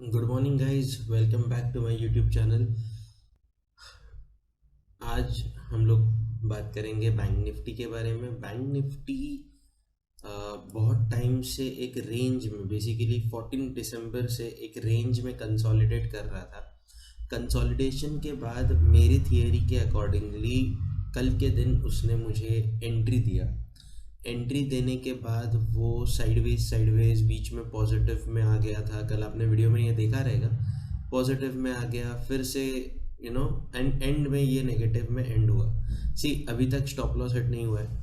Good morning guys, welcome back to my YouTube channel. आज हम लोग बात करेंगे बैंक निफ्टी के बारे में। बैंक निफ्टी बहुत टाइम से एक रेंज में, बेसिकली 14 दिसंबर से एक रेंज में कंसोलिडेट कर रहा था। कंसोलिडेशन के बाद मेरी थियरी के अकॉर्डिंगली कल के दिन उसने मुझे एंट्री दिया। एंट्री देने के बाद वो साइडवेज बीच में पॉजिटिव में आ गया था। कल आपने वीडियो में ये देखा रहेगा, पॉजिटिव में आ गया, फिर से एंड में ये नेगेटिव में एंड हुआ। सी, अभी तक स्टॉप लॉस हिट नहीं हुआ है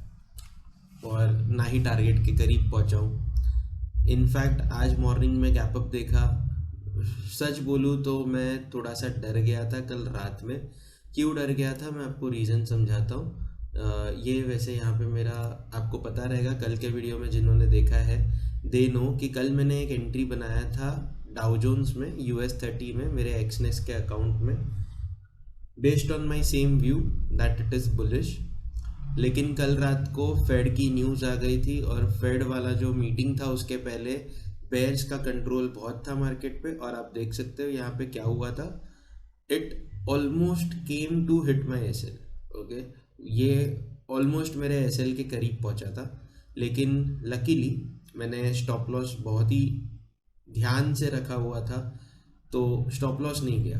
और ना ही टारगेट के करीब पहुंचा हूँ। इनफैक्ट आज मॉर्निंग में गैप अप देखा। सच बोलूँ तो मैं थोड़ा सा डर गया था कल रात में। क्यों डर गया था, मैं आपको रीज़न समझाता हूँ। ये वैसे यहाँ पे मेरा आपको पता रहेगा, कल के वीडियो में जिन्होंने देखा है दे नो कि कल मैंने एक एंट्री बनाया था डाउ जोन्स में, US 30 में, मेरे एक्सनेस के अकाउंट में, based on my same view that it is bullish. लेकिन कल रात को फेड की न्यूज़ आ गई थी और फेड वाला जो मीटिंग था उसके पहले बेयर्स का कंट्रोल बहुत था मार्केट पे, और आप देख सकते हो यहाँ पे क्या हुआ था। It almost came to hit my SL. Okay, ये ऑलमोस्ट मेरे एसएल के करीब पहुंचा था, लेकिन लकीली मैंने स्टॉप लॉस बहुत ही ध्यान से रखा हुआ था, तो स्टॉप लॉस नहीं गया।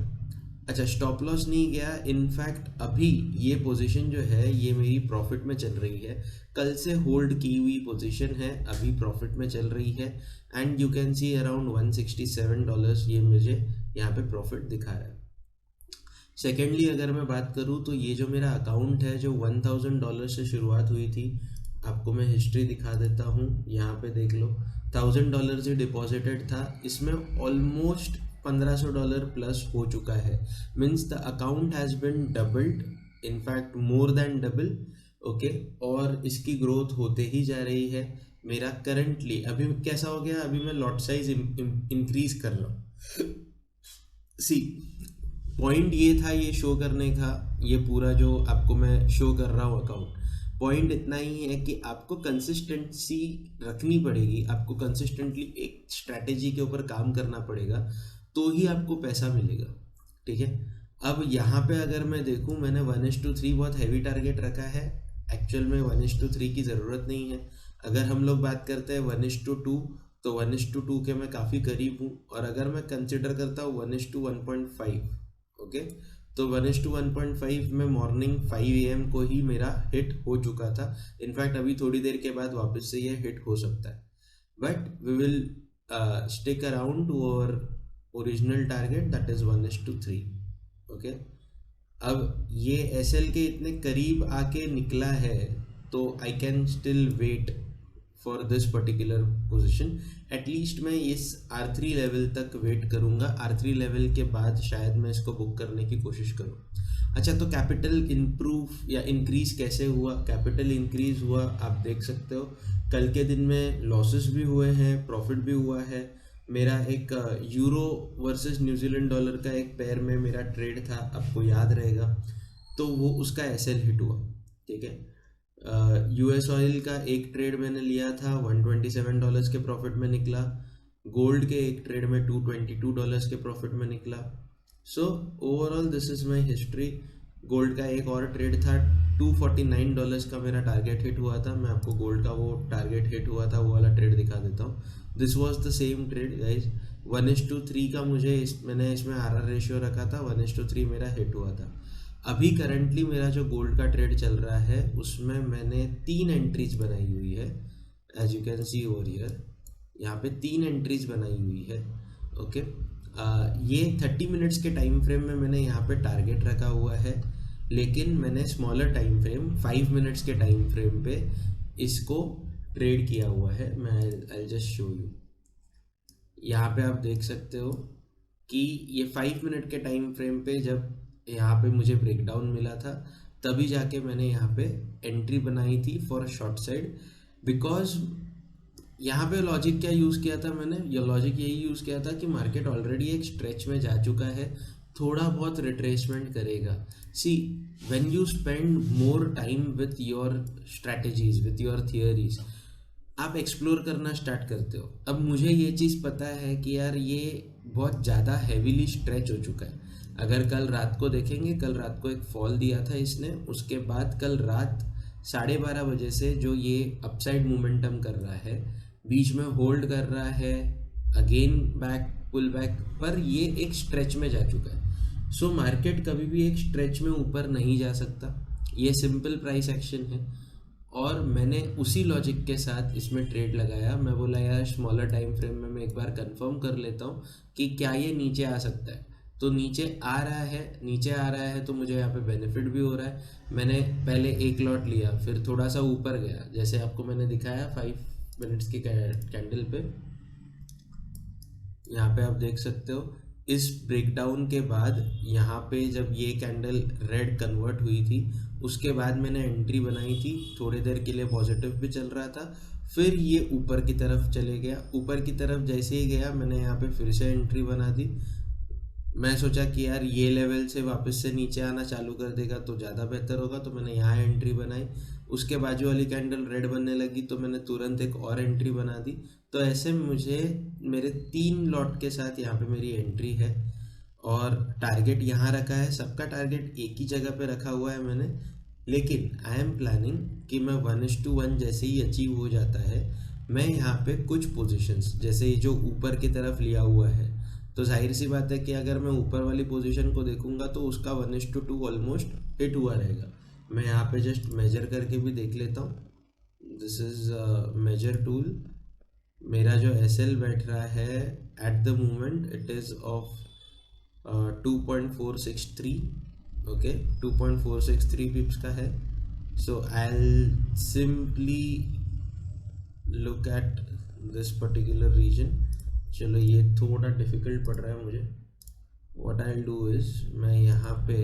अच्छा, स्टॉप लॉस नहीं गया। इनफैक्ट अभी ये पोजीशन जो है ये मेरी प्रॉफिट में चल रही है। कल से होल्ड की हुई पोजीशन है, अभी प्रॉफिट में चल रही है। And you can C around $167 ये मुझे यहाँ पे प्रॉफिट दिखा रहा है। सेकेंडली अगर मैं बात करूँ तो ये जो मेरा अकाउंट है जो $1000 से शुरुआत हुई थी, आपको मैं हिस्ट्री दिखा देता हूँ। यहाँ पे देख लो, $1000 ही डिपॉजिटेड था, इसमें ऑलमोस्ट $1500 प्लस हो चुका है। Means the account has been doubled, in fact more than double. Okay, और इसकी ग्रोथ होते ही जा रही है। मेरा करंटली अभी कैसा हो गया, अभी मैं लॉट साइज इंक्रीज कर रहा हूँ। सी, पॉइंट ये था ये शो करने का, ये पूरा जो आपको मैं शो कर रहा हूँ अकाउंट, पॉइंट इतना ही है कि आपको कंसिस्टेंसी रखनी पड़ेगी, आपको कंसिस्टेंटली एक स्ट्रैटेजी के ऊपर काम करना पड़ेगा, तो ही आपको पैसा मिलेगा। ठीक है, अब यहाँ पे अगर मैं देखूँ, मैंने 1:3 बहुत हैवी टारगेट रखा है। एक्चुअल में 1:3 की ज़रूरत नहीं है। अगर हम लोग बात करते हैं 1:2, तो 1:2 के मैं काफ़ी करीब हूँ। और अगर मैं कंसिडर करता हूँ 1:1.5, ओके, तो 1:1.5 में मॉर्निंग 5 AM को ही मेरा हिट हो चुका था। इनफैक्ट अभी थोड़ी देर के बाद वापस से ये हिट हो सकता है, but we will stick around to our original target that is 1:3। Okay, अब ये एसएल के इतने करीब आके निकला है, तो I can still wait for this particular position. At least मैं इस R3 लेवल तक वेट करूंगा। R3 लेवल के बाद शायद मैं इसको बुक करने की कोशिश करूं। अच्छा, तो कैपिटल इम्प्रूव या इंक्रीज कैसे हुआ? कैपिटल इंक्रीज हुआ, आप देख सकते हो। कल के दिन में लॉसेस भी हुए हैं, प्रॉफिट भी हुआ है। मेरा एक यूरो वर्सेस न्यूजीलैंड डॉलर का एक पेयर में मेरा ट्रेड था, आपको याद रहेगा, तो वो उसका एसएल हिट हुआ। ठीक है, US ऑयल का एक ट्रेड मैंने लिया था, $127 के प्रॉफिट में निकला। गोल्ड के एक ट्रेड में $222 के प्रॉफिट में निकला। So overall this is my history. Gold का एक और ट्रेड था, $249 का मेरा टारगेट हिट हुआ था। मैं आपको गोल्ड का वो टारगेट हिट हुआ था वो वाला ट्रेड दिखा देता हूँ। This was the same trade guys. 1:3 का मैंने इसमें RR रेशियो रखा था, 1:3 मेरा हिट हुआ था। अभी करंटली मेरा जो गोल्ड का ट्रेड चल रहा है उसमें मैंने 3 एंट्रीज बनाई हुई है। As you can see over here, यहाँ पे 3 एंट्रीज बनाई हुई है। ओके, ये 30 मिनट्स के टाइम फ्रेम में मैंने यहाँ पे टारगेट रखा हुआ है, लेकिन मैंने स्मॉलर टाइम फ्रेम 5 मिनट्स के टाइम फ्रेम पे इसको ट्रेड किया हुआ है। मैं आई जस्ट शो यू, यहाँ पे आप देख सकते हो कि ये 5 मिनट के टाइम फ्रेम पे जब यहाँ पे मुझे ब्रेकडाउन मिला था, तभी जाके मैंने यहाँ पे एंट्री बनाई थी फॉर शॉर्ट साइड। बिकॉज यहाँ पे लॉजिक क्या यूज़ किया था मैंने, ये लॉजिक यही यूज़ किया था कि मार्केट ऑलरेडी एक स्ट्रेच में जा चुका है, थोड़ा बहुत रिट्रेसमेंट करेगा। See, when you spend more time with your strategies, with your theories, आप एक्सप्लोर करना स्टार्ट करते हो। अब मुझे ये चीज़ पता है कि यार ये बहुत ज़्यादा हैवीली स्ट्रेच हो चुका है। अगर कल रात को देखेंगे, कल रात को एक फॉल दिया था इसने, उसके बाद कल रात 12:30 बजे से जो ये अपसाइड मोमेंटम कर रहा है, बीच में होल्ड कर रहा है, अगेन बैक पुल बैक, पर ये एक स्ट्रेच में जा चुका है। सो मार्केट कभी भी एक स्ट्रेच में ऊपर नहीं जा सकता, ये सिंपल प्राइस एक्शन है। और मैंने उसी लॉजिक के साथ इसमें ट्रेड लगाया। मैं बोला यार स्मॉलर टाइम फ्रेम में मैं एक बार कंफर्म कर लेता हूँ कि क्या ये नीचे आ सकता है। तो नीचे आ रहा है, नीचे आ रहा है तो मुझे यहाँ पे बेनिफिट भी हो रहा है। मैंने पहले एक लॉट लिया, फिर थोड़ा सा ऊपर गया, जैसे आपको मैंने दिखाया 5 मिनट्स की कैंडल पे। यहाँ पे आप देख सकते हो इस ब्रेकडाउन के बाद यहाँ पे जब ये कैंडल रेड कन्वर्ट हुई थी, उसके बाद मैंने एंट्री बनाई थी, थोड़ी देर के लिए पॉजिटिव भी चल रहा था, फिर ये ऊपर की तरफ चले गया। ऊपर की तरफ जैसे ही गया मैंने यहाँ पे फिर से एंट्री बना दी। मैं सोचा कि यार ये लेवल से वापस से नीचे आना चालू कर देगा तो ज़्यादा बेहतर होगा, तो मैंने यहाँ एंट्री बनाई। उसके बाजू वाली कैंडल रेड बनने लगी तो मैंने तुरंत एक और एंट्री बना दी। तो ऐसे मुझे मेरे 3 लॉट के साथ यहाँ पे मेरी एंट्री है और टारगेट यहाँ रखा है। सबका टारगेट एक ही जगह पे रखा हुआ है मैंने, लेकिन आई एम प्लानिंग कि मैं 1:1 जैसे ही अचीव हो जाता है, मैं यहाँ पे कुछ पोजीशंस जैसे ये जो ऊपर की तरफ लिया हुआ है, तो जाहिर सी बात है कि अगर मैं ऊपर वाली पोजीशन को देखूंगा तो उसका 1:2 ऑलमोस्ट हिट हुआ रहेगा। मैं यहाँ पे जस्ट मेजर करके भी देख लेता हूँ। This is major tool. मेरा जो एसएल बैठ रहा है at the moment it is of 2.463। Okay, 2.463 pips का है। So I will simply look at this particular region. चलो ये थोड़ा डिफ़िकल्ट पड़ रहा है मुझे। What I will do is मैं यहाँ पे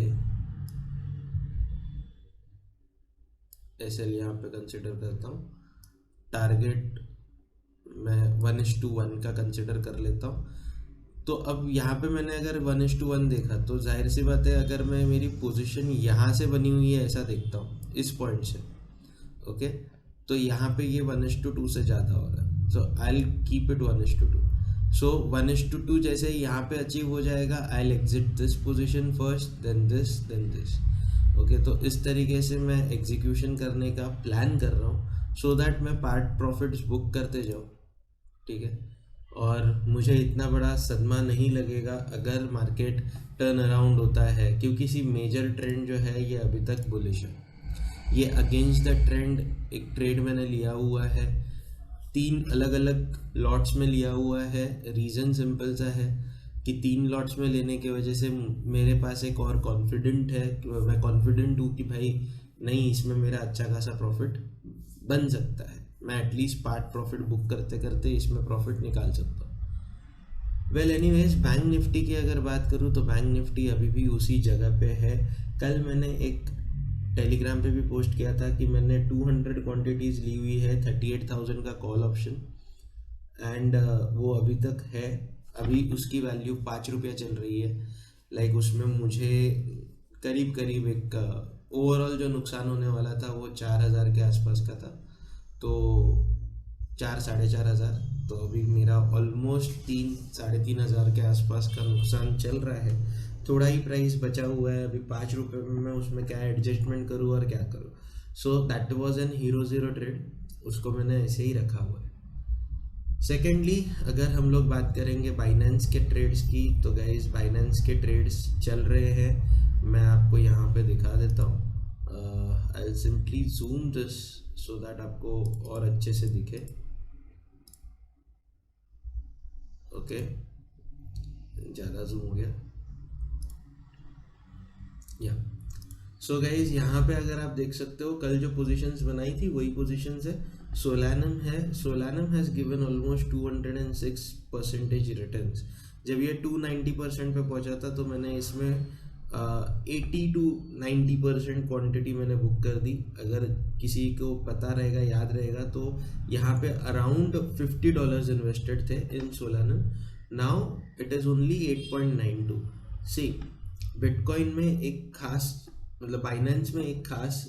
एसएल यहाँ पे कंसिडर करता हूँ, टारगेट मैं 1:1 का कंसिडर कर लेता हूँ। तो अब यहाँ पे मैंने अगर 1:1 देखा तो जाहिर सी बात है, अगर मैं मेरी पोजीशन यहाँ से बनी हुई है ऐसा देखता हूँ इस पॉइंट से, ओके, तो यहाँ पे ये 1:2 से ज़्यादा हो रहा है। So I will keep it 1:2। So 1:2 जैसे यहाँ पे अचीव हो जाएगा, I will exit this position first, then this, then this. Okay, तो इस तरीके से मैं एग्जीक्यूशन करने का प्लान कर रहा हूँ सो दैट मैं पार्ट प्रॉफिट्स बुक करते जाऊँ, ठीक है। और मुझे इतना बड़ा सदमा नहीं लगेगा अगर मार्केट टर्न अराउंड होता है, क्योंकि सी मेजर ट्रेंड जो है ये अभी तक बुलिश है। ये अगेंस्ट द ट्रेंड एक ट्रेड मैंने लिया हुआ है, 3 अलग अलग लॉट्स में लिया हुआ है। रीज़न सिंपल सा है कि 3 लॉट्स में लेने की वजह से मेरे पास एक और कॉन्फिडेंट है, मैं कॉन्फिडेंट हूँ कि भाई नहीं, इसमें मेरा अच्छा खासा प्रॉफिट बन सकता है, मैं एटलीस्ट पार्ट प्रॉफिट बुक करते करते इसमें प्रॉफिट निकाल सकता हूँ। वेल एनीवेज, बैंक निफ्टी की अगर बात करूँ तो बैंक निफ्टी अभी भी उसी जगह पे है। कल मैंने एक टेलीग्राम पे भी पोस्ट किया था कि मैंने 200 क्वांटिटीज़ ली हुई है 38,000 का कॉल ऑप्शन, एंड वो अभी तक है। अभी उसकी वैल्यू 5 रुपया चल रही है। लाइक उसमें मुझे करीब करीब एक ओवरऑल जो नुकसान होने वाला था वो 4,000 के आसपास का था, तो 4-4,500। तो अभी मेरा ऑलमोस्ट 3-3,500 के आसपास का नुकसान चल रहा है। थोड़ा ही प्राइस बचा हुआ है अभी, 5 रुपये में मैं उसमें क्या एडजस्टमेंट करूँ और क्या करूँ। So that was an hero zero trade, उसको मैंने ऐसे ही रखा हुआ है। सेकेंडली, अगर हम लोग बात करेंगे बाइनेंस के ट्रेड्स की, तो गाइस बाइनेंस के ट्रेड्स चल रहे हैं। मैं आपको यहाँ पे दिखा देता हूँ। आई will simply zoom this so that आपको और अच्छे से दिखे। ओके, ज़्यादा जूम हो गया या। सो गाइज यहाँ पे अगर आप देख सकते हो, कल जो पोजीशंस बनाई थी वही पोजीशंस है। सोलानम है, solanum has given almost 206% returns. जब ये 290% पे पहुंचा था तो मैंने इसमें 80-90% क्वांटिटी मैंने बुक कर दी। अगर किसी को पता रहेगा, याद रहेगा, तो यहाँ पे अराउंड $50 इन्वेस्टेड थे in Solana. Now it is only 8.92। See, Bitcoin में एक खास, मतलब बाइनेंस में एक खास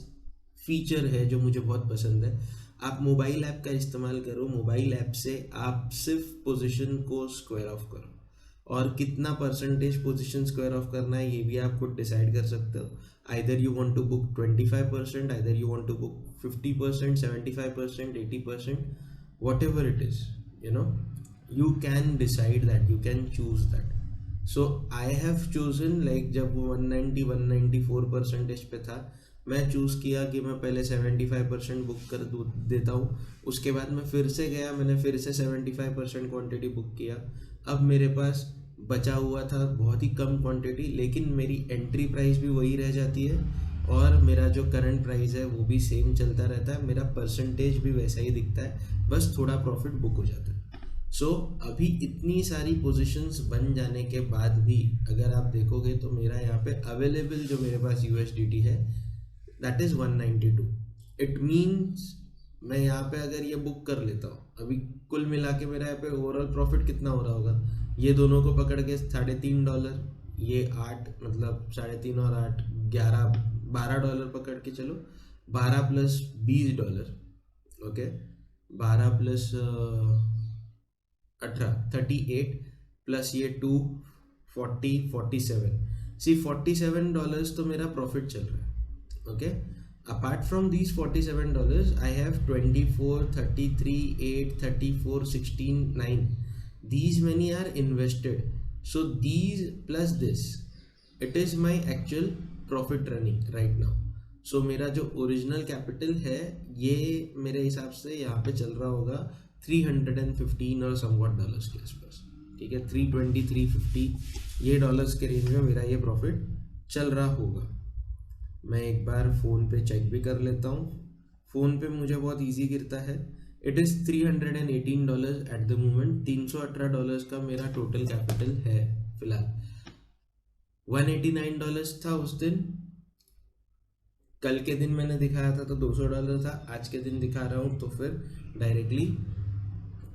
फीचर है जो मुझे बहुत पसंद है। आप मोबाइल ऐप का इस्तेमाल करो, मोबाइल ऐप से आप सिर्फ पोजीशन को स्क्वायर ऑफ करो। और कितना परसेंटेज पोजीशन स्क्वायर ऑफ करना है ये भी आप खुद डिसाइड कर सकते हो. Either you want to book 25%, either you want to book 50%, 75%, 80%, whatever it is, you know, you can decide that, you can choose that. So I have chosen, like जब वो 194 परसेंटेज पे था, मैं चूज़ किया कि मैं पहले 75% बुक कर देता हूँ. उसके बाद मैं फिर से गया, मैंने फिर से 75% क्वांटिटी बुक किया. अब मेरे पास बचा हुआ था बहुत ही कम क्वांटिटी, लेकिन मेरी एंट्री प्राइस भी वही रह जाती है और मेरा जो करंट प्राइस है वो भी सेम चलता रहता है, मेरा परसेंटेज भी वैसा ही दिखता है, बस थोड़ा प्रॉफिट बुक हो जाता है. सो अभी इतनी सारी पोजीशंस बन जाने के बाद भी अगर आप देखोगे तो मेरा यहाँ पे अवेलेबल जो मेरे पास USDT है दैट इज़ 192. इट मीन्स मैं यहाँ पे अगर ये बुक कर लेता हूँ, अभी कुल मिला के मेरा यहाँ पे ओवरऑल प्रॉफिट कितना हो रहा होगा, ये दोनों को पकड़ के $3.5, ये 8, मतलब 3.5 और 8 11 $12 पकड़ के चलो, 12 प्लस $20, ओके, 12 प्लस 18 38 प्लस ये 2 40 47. सी $47 तो मेरा प्रॉफिट चल रहा है. Okay, apart from these $47 I have 24 33 8 34 16 9. These many are invested. So these plus this, it is my actual profit running right now. So मेरा जो ओरिजिनल कैपिटल है ये मेरे हिसाब से यहाँ पे चल रहा होगा 315 और समवॉट डॉलर्स के आसपास. ठीक है, 320 350 ये डॉलर्स के रेंज में मेरा ये प्रॉफिट चल रहा होगा. मैं एक बार फ़ोन पे चेक भी कर लेता हूँ. फ़ोन पे मुझे बहुत इजी गिरता है. It is $318 eight the moment. $318 का मेरा टोटल कैपिटल है फिलहाल. $189 था उस दिन, कल के दिन मैंने दिखाया था तो $200 था, आज के दिन दिखा रहा हूँ तो फिर डायरेक्टली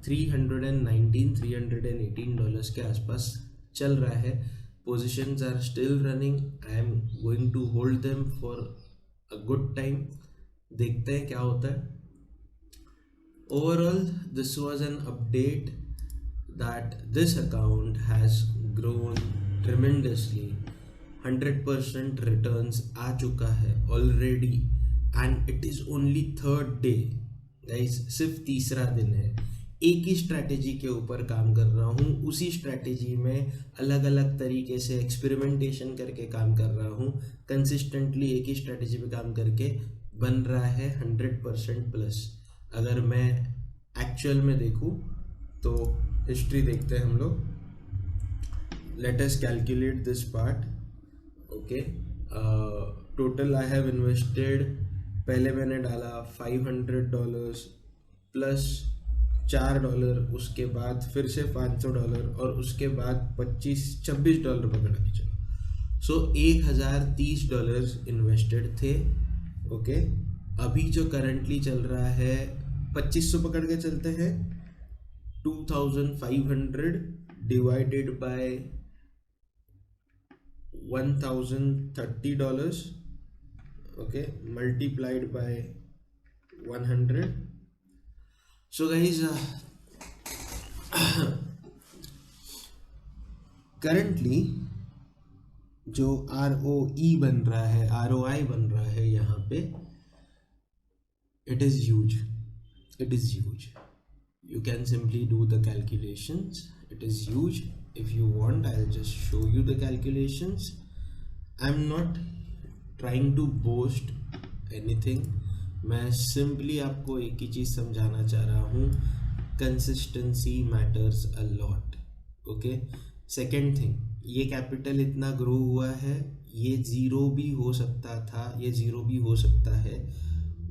$318 के आसपास चल रहा है. Positions are still running. I am going to hold them for a good time. देखते हैं क्या होता है. Overall, this was an update that this account has grown tremendously. 100% returns आ चुका है already and it is only third day. Guys, सिर्फ तीसरा दिन है. एक ही स्ट्रैटेजी के ऊपर काम कर रहा हूँ. उसी स्ट्रैटेजी में अलग अलग तरीके से एक्सपेरिमेंटेशन करके काम कर रहा हूँ. कंसिस्टेंटली एक ही स्ट्रैटेजी पे काम करके बन रहा है 100% प्लस. अगर मैं एक्चुअल में देखूँ तो हिस्ट्री देखते हैं हम लोग. Let us calculate this part. Okay, total I have invested, पहले मैंने डाला $500 प्लस $4, उसके बाद फिर से $500 और उसके बाद $26 पकड़ा के चलो. सो $1030 इन्वेस्टेड थे. ओके, अभी जो करंटली चल रहा है 2500 पकड़ के चलते हैं. 2500 divided by $1030, okay, multiplied by 100. So guys, currently जो ROE बन रहा है, ROI बन रहा है यहाँ पे, it is huge. It is huge. You can simply do the calculations. It is huge. If you want, I'll just show you the calculations. I'm not trying to boast anything. मैं simply आपको एक ही चीज़ समझाना चाह रहा हूँ. Consistency matters a lot. Okay. Second thing, ये capital इतना grow हुआ है, ये ज़ीरो भी हो सकता था, ये ज़ीरो भी हो सकता है.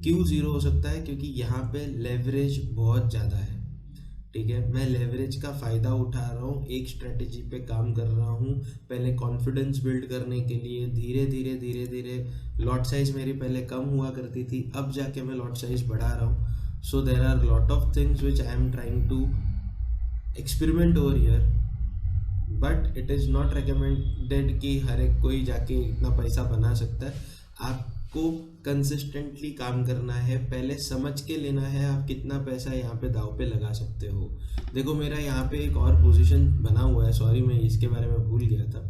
क्यों ज़ीरो हो सकता है? क्योंकि यहाँ पे लेवरेज बहुत ज़्यादा है. ठीक है, मैं लेवरेज का फ़ायदा उठा रहा हूँ, एक स्ट्रेटजी पे काम कर रहा हूँ. पहले कॉन्फिडेंस बिल्ड करने के लिए धीरे धीरे लॉट साइज़ मेरी पहले कम हुआ करती थी, अब जाके मैं लॉट साइज़ बढ़ा रहा हूँ. So there are lot of things which I am trying to experiment over here, but it is not recommended कि हर एक कोई जाके इतना पैसा बना सकता है. आप आपको कंसिस्टेंटली काम करना है, पहले समझ के लेना है आप कितना पैसा यहाँ पे दाव पे लगा सकते हो। देखो मेरा यहाँ पे एक और पोजीशन बना हुआ है, सॉरी मैं इसके बारे में भूल गया था।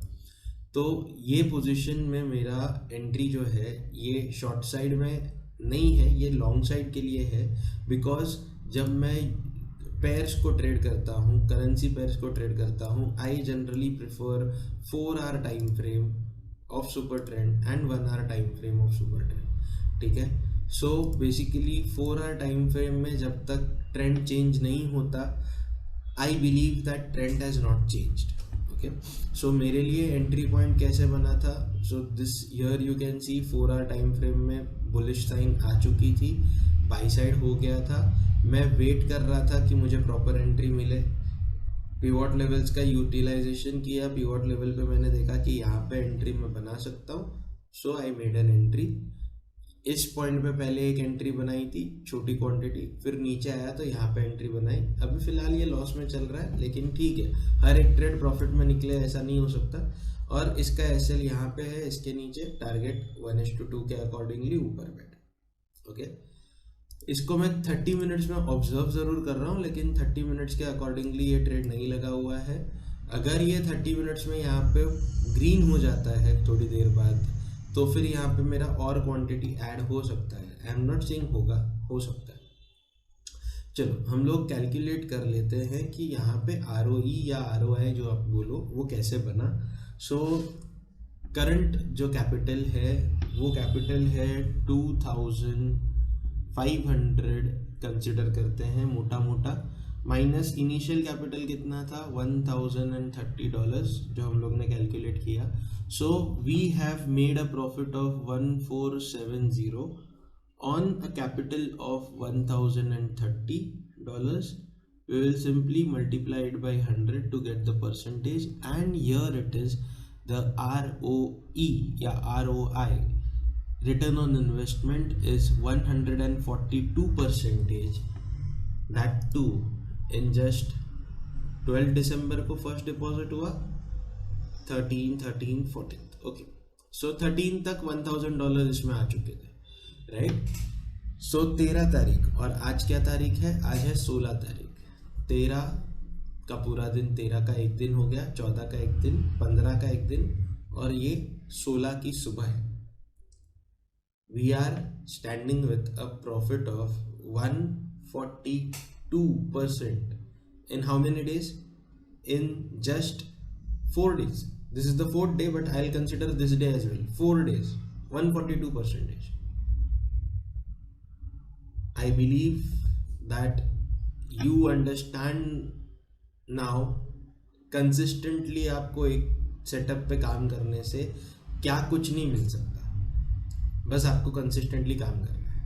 तो ये पोजीशन में मेरा एंट्री जो है ये शॉर्ट साइड में नहीं है, ये लॉन्ग साइड के लिए है। बिकॉज जब मैं पेयर्स को ट्रेड करता हूँ, करेंसी पेयर्स को ट्रेड करता हूँ, I generally prefer 4 hour time frame of super trend and 1 hour time frame of super trend. ठीक है, so basically 4 hour time frame में जब तक ट्रेंड चेंज नहीं होता, I believe that trend has not changed. Okay, so मेरे लिए entry point कैसे बना था, so this year you can see 4 hour time frame में बुलिश साइन आ चुकी थी, बाई साइड हो गया था। मैं वेट कर रहा था कि मुझे प्रॉपर एंट्री मिले, पिवट लेवल्स का यूटिलाइजेशन किया, पिवट लेवल पे मैंने देखा कि यहाँ पे एंट्री मैं बना सकता हूँ, सो आई मेड एन एंट्री। इस पॉइंट पे पहले एक एंट्री बनाई थी छोटी क्वांटिटी, फिर नीचे आया तो यहाँ पे एंट्री बनाई। अभी फिलहाल ये लॉस में चल रहा है, लेकिन ठीक है, हर एक ट्रेड प्रॉफिट में निकले ऐसा नहीं हो सकता। और इसका एसएल यहाँ पे है, इसके नीचे टारगेट 1:2 के अकॉर्डिंगली ऊपर बैठे। ओके, इसको मैं 30 मिनट्स में ऑब्जर्व ज़रूर कर रहा हूँ, लेकिन 30 मिनट्स के अकॉर्डिंगली ये ट्रेड नहीं लगा हुआ है। अगर ये 30 मिनट्स में यहाँ पे ग्रीन हो जाता है थोड़ी देर बाद, तो फिर यहाँ पे मेरा और क्वांटिटी ऐड हो सकता है। आई एम नॉट सेइंग होगा, हो सकता है। चलो हम लोग कैलकुलेट कर लेते हैं कि यहाँ पे ROE या ROI जो आप बोलो वो कैसे बना। सो करंट जो कैपिटल है वो कैपिटल है 2500 कंसिडर करते हैं मोटा मोटा, माइनस इनिशियल कैपिटल कितना था $1030 जो हम लोग ने कैलकुलेट किया। So we have made a profit of 1470 on a capital of $1030. We will simply multiply it by 100 to get the percentage, and here it is the ROE या ROI, return on investment is 142%, that too in just 12 December को first deposit हुआ, 13, 14, okay, सो 13 तक $1000 इसमें आ चुके थे, right. सो 13 तारीख, और आज क्या तारीख है, आज है 16 तारीख। 13 का पूरा दिन, 13 का एक दिन हो गया, 14 का एक दिन, 15 का एक दिन, और ये 16 की सुबह है। We are standing with a profit of 142% in how many days? In just 4 days. This is the 4th day, but I'll consider this day as well. 4 days, 142%. I believe that you understand now consistently आपको एक setup पे काम करने से क्या कुछ नहीं मिल सकता, बस आपको कंसिस्टेंटली काम करना है,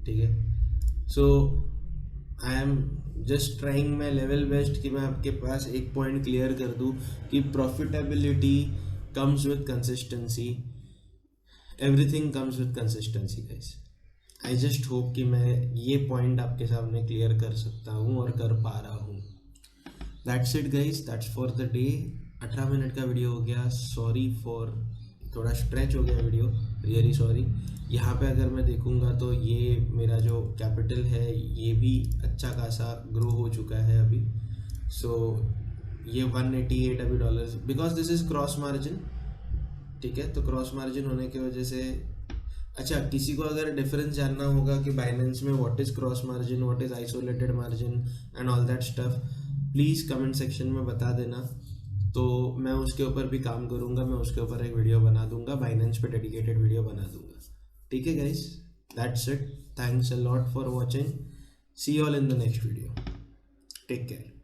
ठीक है। So I am just trying my level best कि मैं आपके पास एक पॉइंट क्लियर कर दूं कि profitability comes with consistency, everything comes with consistency guys. I just hope कि मैं ये पॉइंट आपके सामने क्लियर कर सकता हूँ और कर पा रहा हूँ। That's it guys, that's for the day. 18 minute का वीडियो हो गया, सॉरी फॉर थोड़ा स्ट्रेच हो गया वीडियो, रियली सॉरी। यहाँ पे अगर मैं देखूँगा तो ये मेरा जो कैपिटल है ये भी अच्छा खासा ग्रो हो चुका है अभी। सो ये 188 अभी dollars, because this is cross margin, ठीक है। तो क्रॉस मार्जिन होने की वजह से, अच्छा किसी को अगर डिफरेंस जानना होगा कि बाइनेंस में what is cross margin, what is isolated margin and all that stuff, please comment section में बता देना, तो मैं उसके ऊपर भी काम करूँगा, मैं उसके ऊपर एक वीडियो बना दूंगा, बाइनेंस पे डेडिकेटेड वीडियो बना दूंगा, ठीक है guys. That's it, thanks a lot for watching, see you all in the next video, take care.